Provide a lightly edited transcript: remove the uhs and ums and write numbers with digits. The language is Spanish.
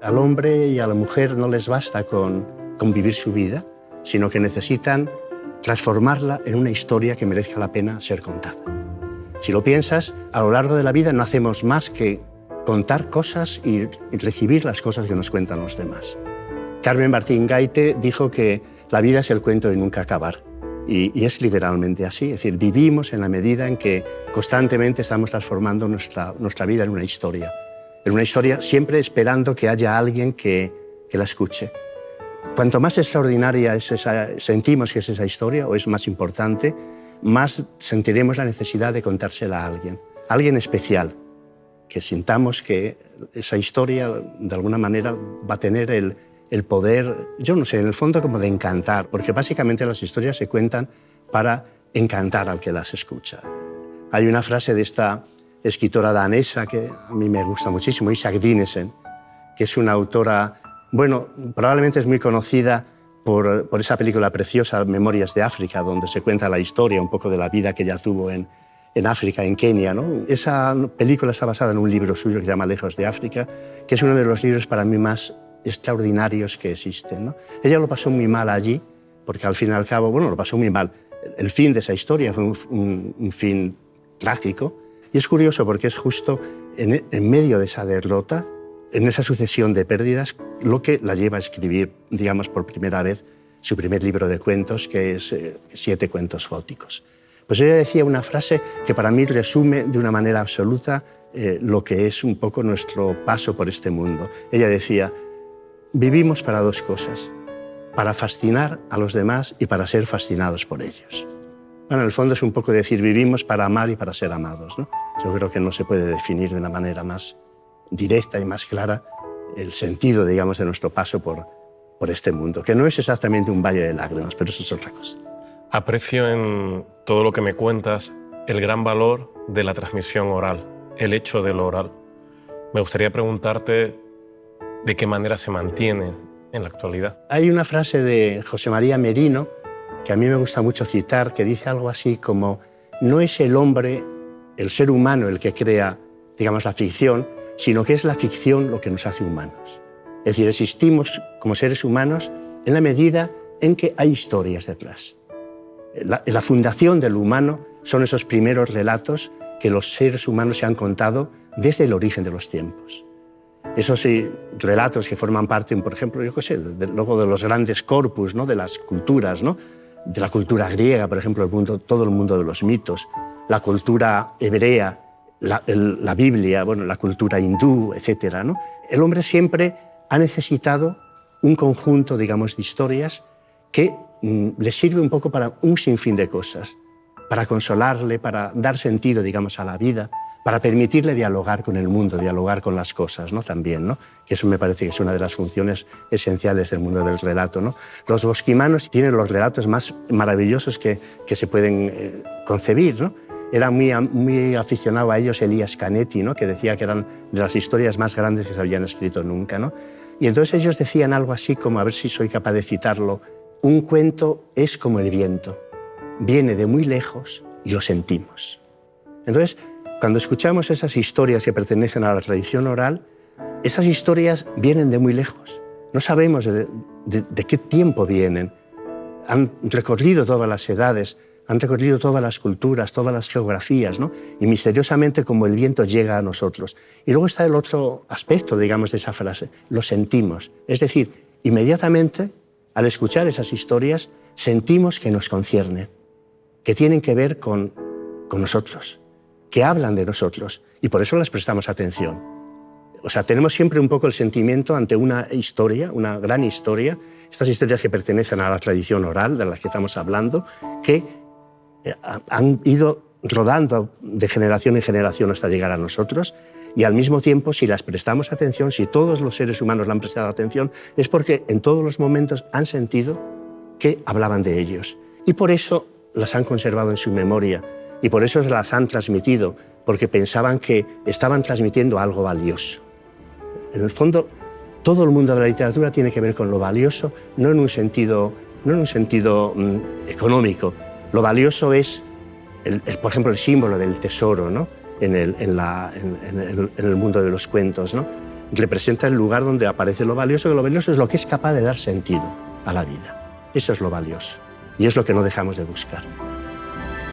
al hombre y a la mujer no les basta con vivir su vida, sino que necesitan transformarla en una historia que merezca la pena ser contada. Si lo piensas, a lo largo de la vida no hacemos más que contar cosas y recibir las cosas que nos cuentan los demás. Carmen Martín Gaite dijo que la vida es el cuento de nunca acabar. Y es literalmente así. Es decir, vivimos en la medida en que constantemente estamos transformando nuestra vida en una historia. En una historia siempre esperando que haya alguien que la escuche. Cuanto más extraordinaria sentimos que es esa historia, o es más importante, más sentiremos la necesidad de contársela a alguien especial, que sintamos que esa historia de alguna manera va a tener el poder, yo no sé, en el fondo como de encantar, porque básicamente las historias se cuentan para encantar al que las escucha. Hay una frase de esta escritora danesa que a mí me gusta muchísimo, Isak Dinesen, que es una autora, bueno, probablemente es muy conocida por esa película preciosa, Memorias de África, donde se cuenta la historia un poco de la vida que ella tuvo en África, en Kenia, ¿no? Esa película está basada en un libro suyo que se llama Lejos de África, que es uno de los libros para mí más extraordinarios que existen, ¿no? Ella lo pasó muy mal allí, porque al fin y al cabo, bueno, lo pasó muy mal. El fin de esa historia fue un fin trágico, y es curioso porque es justo en medio de esa derrota, en esa sucesión de pérdidas, lo que la lleva a escribir, digamos, por primera vez, su primer libro de cuentos, que es 7 cuentos góticos. Pues ella decía una frase que para mí resume de una manera absoluta lo que es un poco nuestro paso por este mundo. Ella decía: vivimos para 2 cosas, para fascinar a los demás y para ser fascinados por ellos. Bueno, en el fondo es un poco decir, vivimos para amar y para ser amados, ¿no? Yo creo que no se puede definir de una manera más directa y más clara el sentido, digamos, de nuestro paso por este mundo, que no es exactamente un valle de lágrimas, pero eso es otra cosa. Aprecio en todo lo que me cuentas el gran valor de la transmisión oral, el hecho de lo oral. Me gustaría preguntarte de qué manera se mantiene en la actualidad. Hay una frase de José María Merino que a mí me gusta mucho citar, que dice algo así como: no es el hombre, el ser humano, el que crea, digamos, la ficción, sino que es la ficción lo que nos hace humanos. Es decir, existimos como seres humanos en la medida en que hay historias detrás. La fundación del humano son esos primeros relatos que los seres humanos se han contado desde el origen de los tiempos. Esos relatos que forman parte, por ejemplo, yo qué sé, luego de los grandes corpus, ¿no?, de las culturas, ¿no?, de la cultura griega, por ejemplo, todo el mundo de los mitos, la cultura hebrea, la Biblia, bueno, la cultura hindú, etcétera, ¿no? El hombre siempre ha necesitado un conjunto, digamos, de historias que le sirve un poco para un sinfín de cosas, para consolarle, para dar sentido, digamos, a la vida, para permitirle dialogar con el mundo, dialogar con las cosas, ¿no?, también, ¿no? Que eso me parece que es una de las funciones esenciales del mundo del relato, ¿no? Los bosquimanos tienen los relatos más maravillosos que se pueden concebir, ¿no? Era muy aficionado a ellos Elías Canetti, ¿no?, que decía que eran de las historias más grandes que se habían escrito nunca, ¿no? Y entonces ellos decían algo así como, a ver si soy capaz de citarlo: un cuento es como el viento, viene de muy lejos y lo sentimos. Entonces, cuando escuchamos esas historias que pertenecen a la tradición oral, esas historias vienen de muy lejos. No sabemos de qué tiempo vienen. Han recorrido todas las edades, han recorrido todas las culturas, todas las geografías, ¿no? Y misteriosamente, como el viento, llega a nosotros. Y luego está el otro aspecto, digamos, de esa frase: lo sentimos. Es decir, inmediatamente, al escuchar esas historias, sentimos que nos conciernen, que tienen que ver con nosotros, que hablan de nosotros, y por eso les prestamos atención. O sea, tenemos siempre un poco el sentimiento ante una historia, una gran historia, estas historias que pertenecen a la tradición oral, de las que estamos hablando, que han ido rodando de generación en generación hasta llegar a nosotros, y al mismo tiempo, si las prestamos atención, si todos los seres humanos le han prestado atención, es porque en todos los momentos han sentido que hablaban de ellos. Y por eso las han conservado en su memoria, y por eso las han transmitido, porque pensaban que estaban transmitiendo algo valioso. En el fondo, todo el mundo de la literatura tiene que ver con lo valioso, no en un sentido económico. Lo valioso es, por ejemplo, el símbolo del tesoro, ¿no?, en el mundo de los cuentos, ¿no? representa el lugar donde aparece lo valioso, que lo valioso es lo que es capaz de dar sentido a la vida. Eso es lo valioso y es lo que no dejamos de buscar.